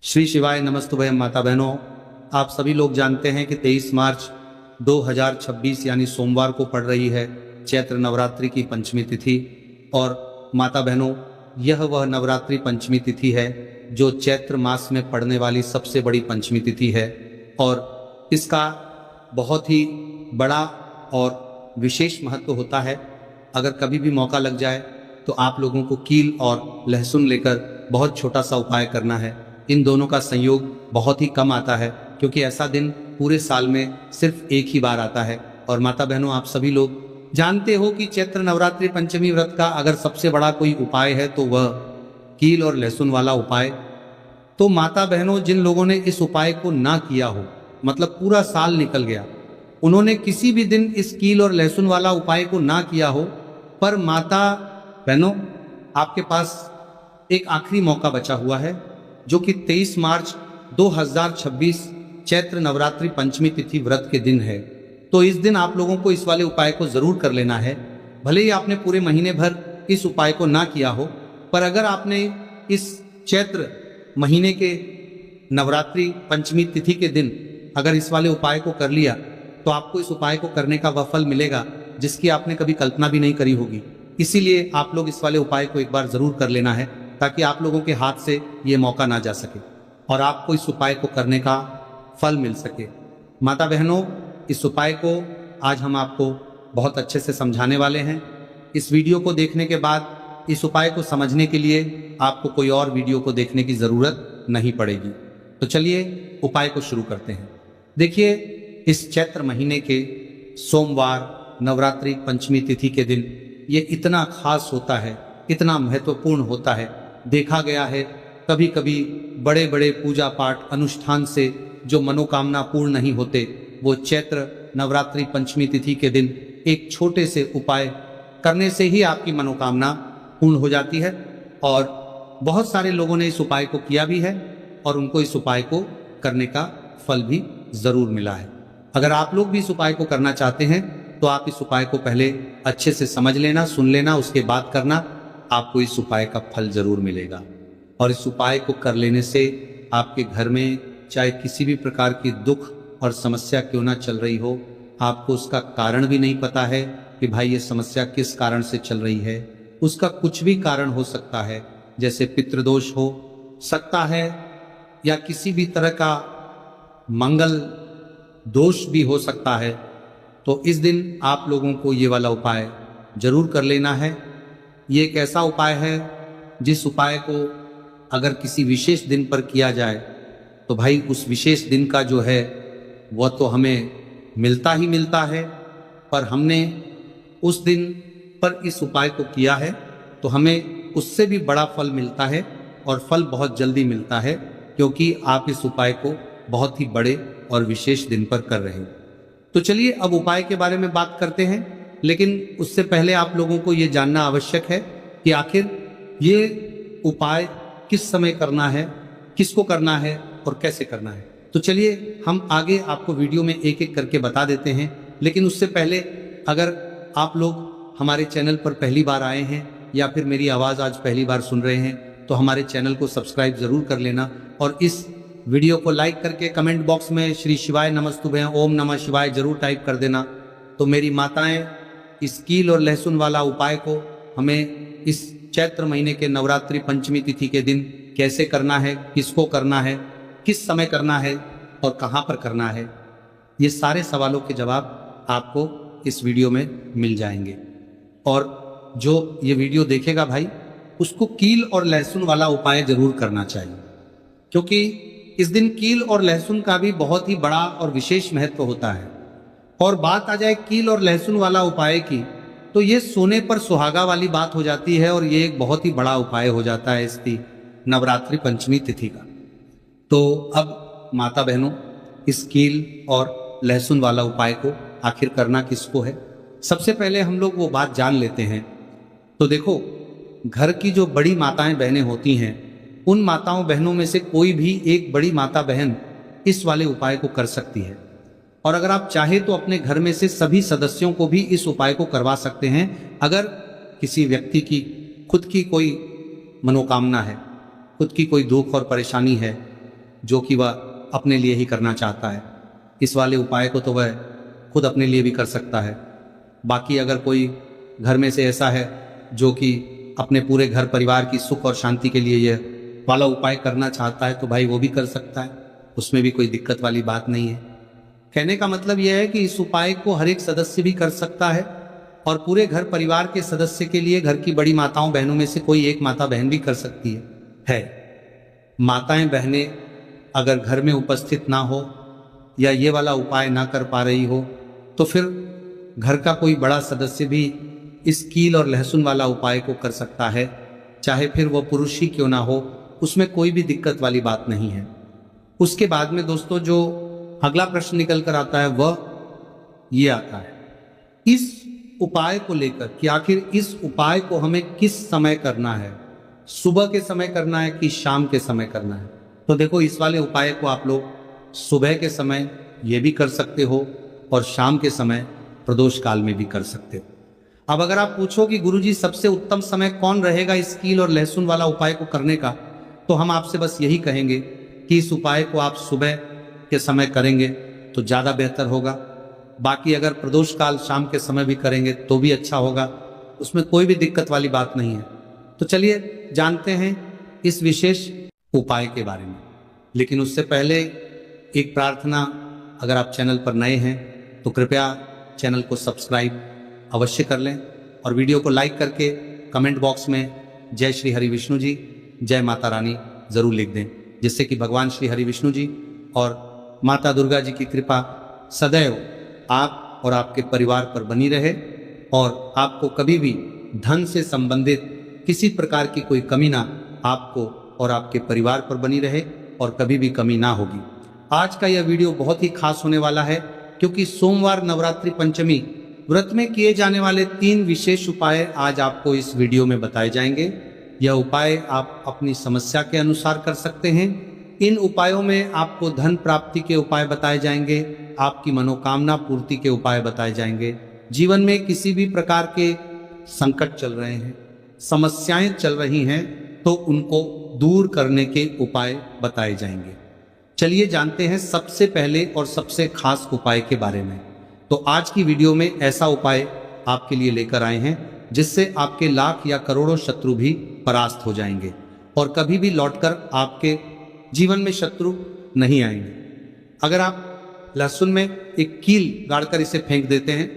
श्री शिवाय नमस्तुभ्यं माता बहनों, आप सभी लोग जानते हैं कि 23 मार्च 2026 यानी सोमवार को पड़ रही है चैत्र नवरात्रि की पंचमी तिथि। और माता बहनों, यह वह नवरात्रि पंचमी तिथि है जो चैत्र मास में पड़ने वाली सबसे बड़ी पंचमी तिथि है और इसका बहुत ही बड़ा और विशेष महत्व होता है। अगर कभी भी मौका लग जाए तो आप लोगों को कील और लहसुन लेकर बहुत छोटा सा उपाय करना है। इन दोनों का संयोग बहुत ही कम आता है क्योंकि ऐसा दिन पूरे साल में सिर्फ एक ही बार आता है। और माता बहनों, आप सभी लोग जानते हो कि चैत्र नवरात्रि पंचमी व्रत का अगर सबसे बड़ा कोई उपाय है तो वह कील और लहसुन वाला उपाय। तो माता बहनों, जिन लोगों ने इस उपाय को ना किया हो, मतलब पूरा साल निकल गया, उन्होंने किसी भी दिन इस कील और लहसुन वाला उपाय को ना किया हो, पर माता बहनों आपके पास एक आखिरी मौका बचा हुआ है जो कि 23 मार्च 2026 चैत्र नवरात्रि पंचमी तिथि व्रत के दिन है। तो इस दिन आप लोगों को इस वाले उपाय को जरूर कर लेना है। भले ही आपने पूरे महीने भर इस उपाय को ना किया हो, पर अगर आपने इस चैत्र महीने के नवरात्रि पंचमी तिथि के दिन अगर इस वाले उपाय को कर लिया तो आपको इस उपाय को करने का वह फल मिलेगा जिसकी आपने कभी कल्पना भी नहीं करी होगी। इसीलिए आप लोग इस वाले उपाय को एक बार जरूर कर लेना है ताकि आप लोगों के हाथ से ये मौका ना जा सके और आपको इस उपाय को करने का फल मिल सके। माता बहनों, इस उपाय को आज हम आपको बहुत अच्छे से समझाने वाले हैं। इस वीडियो को देखने के बाद इस उपाय को समझने के लिए आपको कोई और वीडियो को देखने की जरूरत नहीं पड़ेगी। तो चलिए उपाय को शुरू करते हैं। देखिए, इस चैत्र महीने के सोमवार नवरात्रि पंचमी तिथि के दिन ये इतना खास होता है, इतना महत्वपूर्ण होता है। देखा गया है कभी कभी बड़े बड़े पूजा पाठ अनुष्ठान से जो मनोकामना पूर्ण नहीं होते, वो चैत्र नवरात्रि पंचमी तिथि के दिन एक छोटे से उपाय करने से ही आपकी मनोकामना पूर्ण हो जाती है। और बहुत सारे लोगों ने इस उपाय को किया भी है और उनको इस उपाय को करने का फल भी जरूर मिला है। अगर आप लोग भी इस उपाय को करना चाहते हैं तो आप इस उपाय को पहले अच्छे से समझ लेना, सुन लेना, उसके बाद करना। आपको इस उपाय का फल जरूर मिलेगा। और इस उपाय को कर लेने से आपके घर में चाहे किसी भी प्रकार की दुख और समस्या क्यों ना चल रही हो, आपको उसका कारण भी नहीं पता है कि भाई ये समस्या किस कारण से चल रही है। उसका कुछ भी कारण हो सकता है, जैसे पितृदोष हो सकता है या किसी भी तरह का मंगल दोष भी हो सकता है। तो इस दिन आप लोगों को ये वाला उपाय जरूर कर लेना है। ये एक ऐसा उपाय है जिस उपाय को अगर किसी विशेष दिन पर किया जाए तो भाई उस विशेष दिन का जो है वह तो हमें मिलता ही मिलता है, पर हमने उस दिन पर इस उपाय को किया है तो हमें उससे भी बड़ा फल मिलता है और फल बहुत जल्दी मिलता है क्योंकि आप इस उपाय को बहुत ही बड़े और विशेष दिन पर कर रहे हो। तो चलिए अब उपाय के बारे में बात करते हैं, लेकिन उससे पहले आप लोगों को ये जानना आवश्यक है कि आखिर ये उपाय किस समय करना है, किसको करना है और कैसे करना है। तो चलिए हम आगे आपको वीडियो में एक एक करके बता देते हैं। लेकिन उससे पहले अगर आप लोग हमारे चैनल पर पहली बार आए हैं या फिर मेरी आवाज़ आज पहली बार सुन रहे हैं तो हमारे चैनल को सब्सक्राइब जरूर कर लेना और इस वीडियो को लाइक करके कमेंट बॉक्स में श्री शिवाय नमस्तुभ्यं ओम नमः शिवाय जरूर टाइप कर देना। तो मेरी माताएं इस कील और लहसुन वाला उपाय को हमें इस चैत्र महीने के नवरात्रि पंचमी तिथि के दिन कैसे करना है, किसको करना है, किस समय करना है और कहाँ पर करना है, ये सारे सवालों के जवाब आपको इस वीडियो में मिल जाएंगे। और जो ये वीडियो देखेगा भाई, उसको कील और लहसुन वाला उपाय जरूर करना चाहिए क्योंकि इस दिन कील और लहसुन का भी बहुत ही बड़ा और विशेष महत्व होता है। और बात आ जाए कील और लहसुन वाला उपाय की तो ये सोने पर सुहागा वाली बात हो जाती है और ये एक बहुत ही बड़ा उपाय हो जाता है इसकी नवरात्रि पंचमी तिथि का। तो अब माता बहनों, इस कील और लहसुन वाला उपाय को आखिर करना किसको है, सबसे पहले हम लोग वो बात जान लेते हैं। तो देखो, घर की जो बड़ी माताएं बहनें होती हैं, उन माताओं बहनों में से कोई भी एक बड़ी माता बहन इस वाले उपाय को कर सकती है। और अगर आप चाहे तो अपने घर में से सभी सदस्यों को भी इस उपाय को करवा सकते हैं। अगर किसी व्यक्ति की खुद की कोई मनोकामना है, खुद की कोई दुख और परेशानी है, जो कि वह अपने लिए ही करना चाहता है। इस वाले उपाय को तो वह खुद अपने लिए भी कर सकता है। बाकी अगर कोई घर में से ऐसा है जो कि अपने पूरे घर परिवार की सुख और शांति के लिए यह वाला उपाय करना चाहता है तो भाई वो भी कर सकता है, उसमें भी कोई दिक्कत वाली बात नहीं है। कहने का मतलब यह है कि इस उपाय को हर एक सदस्य भी कर सकता है और पूरे घर परिवार के सदस्य के लिए घर की बड़ी माताओं बहनों में से कोई एक माता बहन भी कर सकती है। माताएं बहनें अगर घर में उपस्थित ना हो या ये वाला उपाय ना कर पा रही हो तो फिर घर का कोई बड़ा सदस्य भी इस कील और लहसुन वाला उपाय को कर सकता है, चाहे फिर वह पुरुष ही क्यों ना हो, उसमें कोई भी दिक्कत वाली बात नहीं है। उसके बाद में दोस्तों जो अगला प्रश्न निकल कर आता है वह ये आता है इस उपाय को लेकर कि आखिर इस उपाय को हमें किस समय करना है, सुबह के समय करना है कि शाम के समय करना है। तो देखो इस वाले उपाय को आप लोग सुबह के समय ये भी कर सकते हो और शाम के समय प्रदोष काल में भी कर सकते हो। अब अगर आप पूछो कि गुरुजी सबसे उत्तम समय कौन रहेगा इस कील और लहसुन वाला उपाय को करने का, तो हम आपसे बस यही कहेंगे कि इस उपाय को आप सुबह के समय करेंगे तो ज़्यादा बेहतर होगा। बाकी अगर प्रदोष काल शाम के समय भी करेंगे तो भी अच्छा होगा, उसमें कोई भी दिक्कत वाली बात नहीं है। तो चलिए जानते हैं इस विशेष उपाय के बारे में। लेकिन उससे पहले एक प्रार्थना, अगर आप चैनल पर नए हैं तो कृपया चैनल को सब्सक्राइब अवश्य कर लें और वीडियो को लाइक करके कमेंट बॉक्स में जय श्री हरि विष्णु जी, जय माता रानी जरूर लिख दें, जिससे कि भगवान श्री हरि विष्णु जी और माता दुर्गा जी की कृपा सदैव आप और आपके परिवार पर बनी रहे और आपको कभी भी धन से संबंधित किसी प्रकार की कोई कमी ना आपको और आपके परिवार पर बनी रहे और कभी भी कमी ना होगी। आज का यह वीडियो बहुत ही खास होने वाला है क्योंकि सोमवार नवरात्रि पंचमी व्रत में किए जाने वाले 3 विशेष उपाय आज आपको इस वीडियो में बताए जाएंगे। यह उपाय आप अपनी समस्या के अनुसार कर सकते हैं। इन उपायों में आपको धन प्राप्ति के उपाय बताए जाएंगे, आपकी मनोकामना पूर्ति के उपाय बताए जाएंगे। जीवन में किसी भी प्रकार के संकट चल रहे हैं, समस्याएं चल रही हैं तो उनको दूर करने के उपाय बताए जाएंगे। चलिए जानते हैं सबसे पहले और सबसे खास उपाय के बारे में। तो आज की वीडियो में ऐसा उपाय आपके लिए लेकर आए हैं जिससे आपके लाख या करोड़ों शत्रु भी परास्त हो जाएंगे और कभी भी लौटकर आपके जीवन में शत्रु नहीं आएंगे। अगर आप लहसुन में एक कील गाड़कर इसे फेंक देते हैं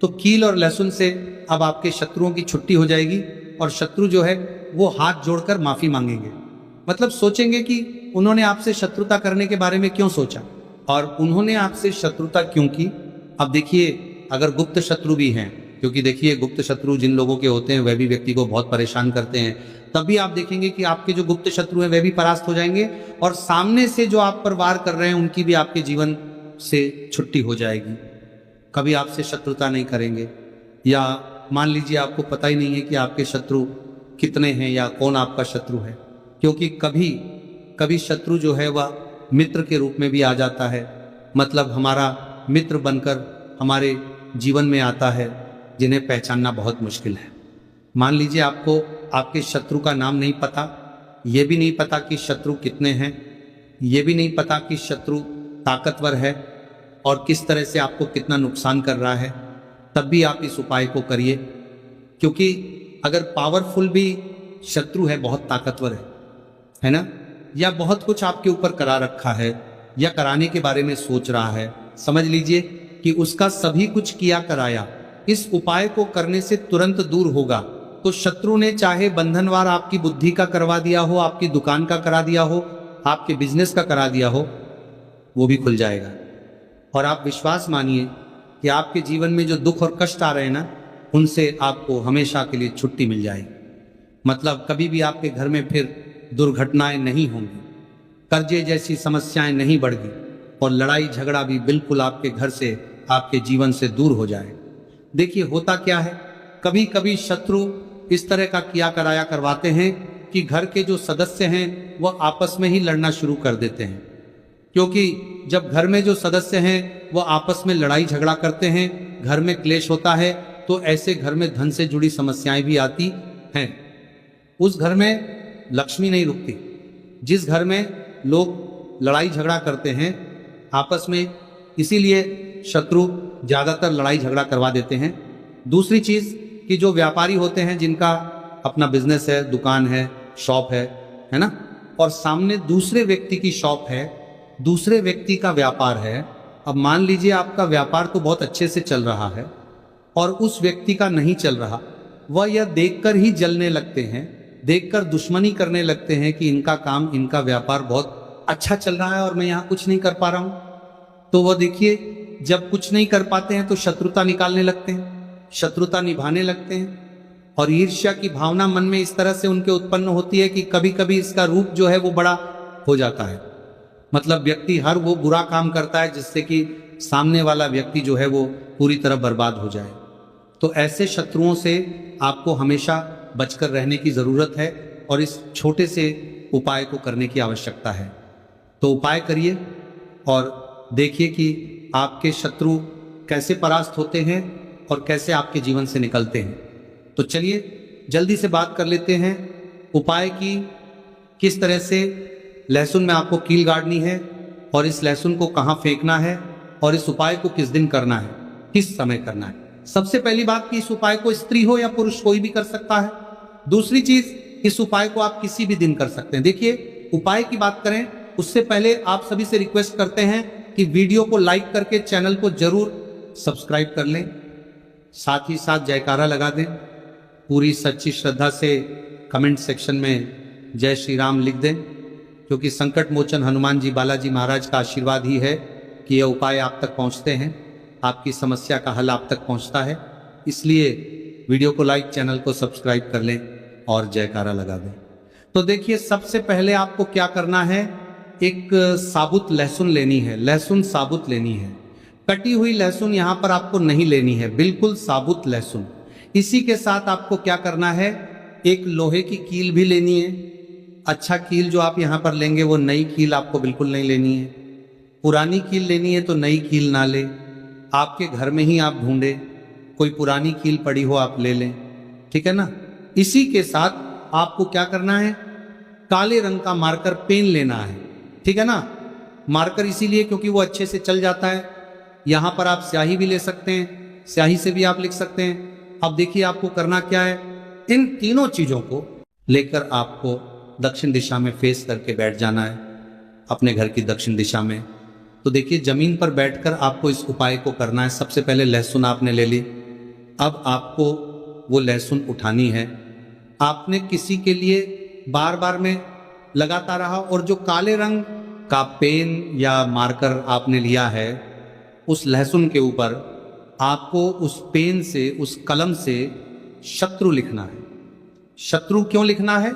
तो कील और लहसुन से अब आपके शत्रुओं की छुट्टी हो जाएगी और शत्रु जो है वो हाथ जोड़कर माफी मांगेंगे। मतलब सोचेंगे कि उन्होंने आपसे शत्रुता करने के बारे में क्यों सोचा और उन्होंने आपसे शत्रुता क्यों की। अब देखिए अगर गुप्त शत्रु भी हैं, क्योंकि देखिए गुप्त शत्रु जिन लोगों के होते हैं वह भी व्यक्ति को बहुत परेशान करते हैं, तब भी आप देखेंगे कि आपके जो गुप्त शत्रु हैं वे भी परास्त हो जाएंगे और सामने से जो आप पर वार कर रहे हैं उनकी भी आपके जीवन से छुट्टी हो जाएगी। कभी आपसे शत्रुता नहीं करेंगे। या मान लीजिए आपको पता ही नहीं है कि आपके शत्रु कितने हैं या कौन आपका शत्रु है, क्योंकि कभी कभी शत्रु जो है वह मित्र के रूप में भी आ जाता है। मतलब हमारा मित्र बनकर हमारे जीवन में आता है जिन्हें पहचानना बहुत मुश्किल है। मान लीजिए आपको आपके शत्रु का नाम नहीं पता, ये भी नहीं पता कि शत्रु कितने हैं, ये भी नहीं पता कि शत्रु ताकतवर है और किस तरह से आपको कितना नुकसान कर रहा है, तब भी आप इस उपाय को करिए। क्योंकि अगर पावरफुल भी शत्रु है, बहुत ताकतवर है ना, या बहुत कुछ आपके ऊपर करा रखा है या कराने के बारे में सोच रहा है, समझ लीजिए कि उसका सभी कुछ किया कराया इस उपाय को करने से तुरंत दूर होगा। तो शत्रु ने चाहे बंधनवार आपकी बुद्धि का करवा दिया हो, आपकी दुकान का करा दिया हो, आपके बिजनेस का करा दिया हो, वो भी खुल जाएगा। और आप विश्वास मानिए कि आपके जीवन में जो दुख और कष्ट आ रहे हैं ना, उनसे आपको हमेशा के लिए छुट्टी मिल जाएगी। मतलब कभी भी आपके घर में फिर दुर्घटनाएं नहीं होंगी, कर्जे जैसी समस्याएं नहीं बढ़गी और लड़ाई झगड़ा भी बिल्कुल आपके घर से, आपके जीवन से दूर हो जाए। देखिए होता क्या है, कभी कभी शत्रु इस तरह का किया कराया करवाते हैं कि घर के जो सदस्य हैं वह आपस में ही लड़ना शुरू कर देते हैं। क्योंकि जब घर में जो सदस्य हैं वह आपस में लड़ाई झगड़ा करते हैं, घर में क्लेश होता है, तो ऐसे घर में धन से जुड़ी समस्याएं भी आती हैं। उस घर में लक्ष्मी नहीं रुकती। जिस घर में लोग लड़ाई झगड़ा करते हैं आपस में, इसीलिए शत्रु ज़्यादातर लड़ाई झगड़ा करवा देते हैं। दूसरी चीज़ कि जो व्यापारी होते हैं जिनका अपना बिजनेस है, दुकान है, शॉप है ना, और सामने दूसरे व्यक्ति की शॉप है, दूसरे व्यक्ति का व्यापार है। अब मान लीजिए आपका व्यापार तो बहुत अच्छे से चल रहा है और उस व्यक्ति का नहीं चल रहा, वह यह देखकर ही जलने लगते हैं, देखकर दुश्मनी करने लगते हैं कि इनका काम, इनका व्यापार बहुत अच्छा चल रहा है और मैं यहाँ कुछ नहीं कर पा रहा हूँ। तो वह देखिए, जब कुछ नहीं कर पाते हैं तो शत्रुता निकालने लगते हैं, शत्रुता निभाने लगते हैं, और ईर्ष्या की भावना मन में इस तरह से उनके उत्पन्न होती है कि कभी कभी इसका रूप जो है वो बड़ा हो जाता है। मतलब व्यक्ति हर वो बुरा काम करता है जिससे कि सामने वाला व्यक्ति जो है वो पूरी तरह बर्बाद हो जाए। तो ऐसे शत्रुओं से आपको हमेशा बचकर रहने की ज़रूरत है और इस छोटे से उपाय को करने की आवश्यकता है। तो उपाय करिए और देखिए कि आपके शत्रु कैसे परास्त होते हैं और कैसे आपके जीवन से निकलते हैं। तो चलिए जल्दी से बात कर लेते हैं उपाय की, किस तरह से लहसुन में आपको कील गाड़नी है और इस लहसुन को कहाँ फेंकना है और इस उपाय को किस दिन करना है, किस समय करना है। सबसे पहली बात कि इस उपाय को स्त्री हो या पुरुष कोई भी कर सकता है। दूसरी चीज, इस उपाय को आप किसी भी दिन कर सकते हैं। देखिए, उपाय की बात करें उससे पहले आप सभी से रिक्वेस्ट करते हैं कि वीडियो को लाइक करके चैनल को जरूर सब्सक्राइब कर लें, साथ ही साथ जयकारा लगा दें, पूरी सच्ची श्रद्धा से कमेंट सेक्शन में जय श्री राम लिख दें, क्योंकि संकट मोचन हनुमान जी बालाजी महाराज का आशीर्वाद ही है कि यह उपाय आप तक पहुंचते हैं, आपकी समस्या का हल आप तक पहुंचता है। इसलिए वीडियो को लाइक, चैनल को सब्सक्राइब कर लें और जयकारा लगा दें। तो देखिए, सबसे पहले आपको क्या करना है, एक साबुत लहसुन लेनी है, लहसुन साबुत लेनी है। कटी हुई लहसुन यहाँ पर आपको नहीं लेनी है, बिल्कुल साबुत लहसुन। इसी के साथ आपको क्या करना है, एक लोहे की कील भी लेनी है। अच्छा कील जो आप यहाँ पर लेंगे वो नई कील आपको बिल्कुल नहीं लेनी है। पुरानी कील लेनी है तो नई कील ना ले, आपके घर में ही आप ढूंढे, कोई पुरानी कील पड़ी हो आप ले लें, ठीक है ना। इसी के साथ आपको क्या करना है, काले रंग का मार्कर पेन लेना है, ठीक है ना। मार्कर इसीलिए क्योंकि वो अच्छे से चल जाता है। यहाँ पर आप स्याही भी ले सकते हैं, स्याही से भी आप लिख सकते हैं। अब देखिए आपको करना क्या है, इन तीनों चीजों को लेकर आपको दक्षिण दिशा में फेस करके बैठ जाना है, अपने घर की दक्षिण दिशा में। तो देखिए, जमीन पर बैठकर आपको इस उपाय को करना है। सबसे पहले लहसुन आपने ले ली, अब आपको वो लहसुन उठानी है। आपने किसी के लिए बार बार में लगाता रहा, और जो काले रंग का पेन या मार्कर आपने लिया है, उस लहसुन के ऊपर आपको उस पेन से, उस कलम से शत्रु लिखना है। शत्रु क्यों लिखना है,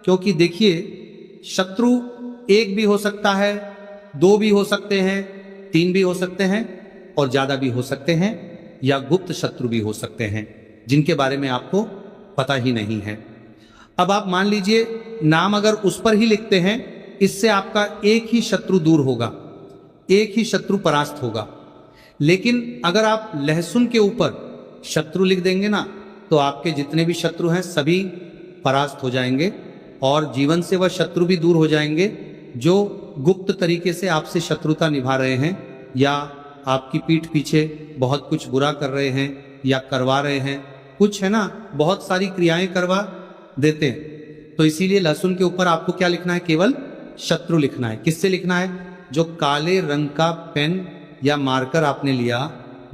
क्योंकि देखिए, शत्रु एक भी हो सकता है, दो भी हो सकते हैं, तीन भी हो सकते हैं और ज्यादा भी हो सकते हैं, या गुप्त शत्रु भी हो सकते हैं जिनके बारे में आपको पता ही नहीं है। अब आप मान लीजिए नाम अगर उस पर ही लिखते हैं, इससे आपका एक ही शत्रु दूर होगा, एक ही शत्रु परास्त होगा। लेकिन अगर आप लहसुन के ऊपर शत्रु लिख देंगे ना, तो आपके जितने भी शत्रु हैं सभी परास्त हो जाएंगे और जीवन से वह शत्रु भी दूर हो जाएंगे जो गुप्त तरीके से आपसे शत्रुता निभा रहे हैं, या आपकी पीठ पीछे बहुत कुछ बुरा कर रहे हैं या करवा रहे हैं। कुछ है ना, बहुत सारी क्रियाएं करवा देते हैं। तो इसीलिए लहसुन के ऊपर आपको क्या लिखना है, केवल शत्रु लिखना है। किससे लिखना है, जो काले रंग का पेन या मार्कर आपने लिया,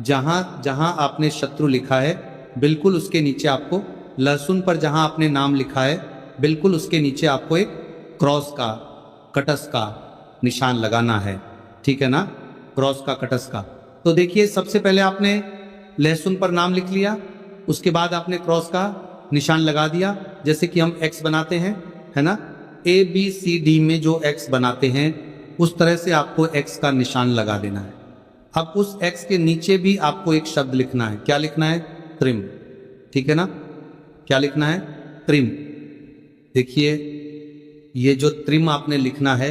जहां जहां आपने शत्रु लिखा है, बिल्कुल उसके नीचे आपको, लहसुन पर जहां आपने नाम लिखा है, बिल्कुल उसके नीचे आपको एक क्रॉस का, कटस का निशान लगाना है, ठीक है ना, क्रॉस का, कटस का। तो देखिए, सबसे पहले आपने लहसुन पर नाम लिख लिया, उसके बाद आपने क्रॉस का निशान लगा दिया, जैसे कि हम एक्स बनाते हैं, है ना, ABCD में जो एक्स बनाते हैं उस तरह से आपको एक्स का निशान लगा देना है। अब उस एक्स के नीचे भी आपको एक शब्द लिखना है। क्या लिखना है, त्रिम, ठीक है ना। क्या लिखना है, त्रिम। देखिए, ये जो त्रिम आपने लिखना है,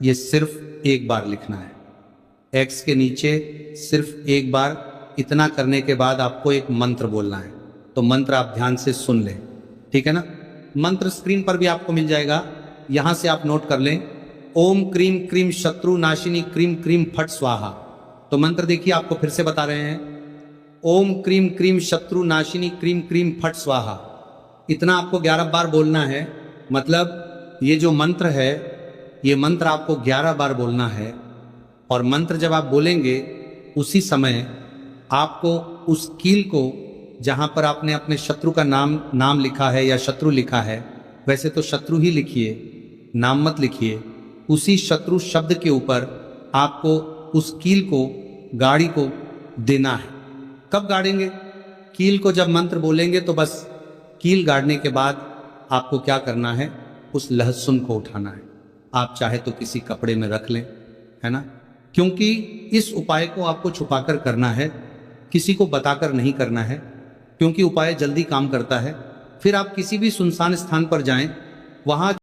ये सिर्फ एक बार लिखना है, एक्स के नीचे सिर्फ एक बार। इतना करने के बाद आपको एक मंत्र बोलना है। तो मंत्र आप ध्यान से सुन लें, ठीक है ना। मंत्र स्क्रीन पर भी आपको मिल जाएगा, यहां से आप नोट कर लें। ओम क्रीम क्रीम शत्रु नाशिनी क्रीम क्रीम फट स्वाहा। तो मंत्र देखिए, आपको फिर से बता रहे हैं, ओम क्रीम क्रीम शत्रु नाशिनी क्रीम क्रीम फट स्वाहा। इतना आपको 11 बार बोलना है। मतलब ये जो मंत्र है, ये मंत्र आपको 11 बार बोलना है। और मंत्र जब आप बोलेंगे उसी समय आपको उस कील को, जहां पर आपने अपने शत्रु का नाम लिखा है या शत्रु लिखा है, वैसे तो शत्रु ही लिखिए, नाम मत लिखिए, उसी शत्रु शब्द के ऊपर आपको उस कील को, गाड़ी को देना है। कब गाड़ेंगे? कील को जब मंत्र बोलेंगे तो बस कील गाड़ने के बाद आपको क्या करना है, उस लहसुन को उठाना है। आप चाहे तो किसी कपड़े में रख लें, है ना, क्योंकि इस उपाय को आपको छुपाकर करना है, किसी को बताकर नहीं करना है, क्योंकि उपाय जल्दी काम करता है। फिर आप किसी भी सुनसान स्थान पर जाएं, वहां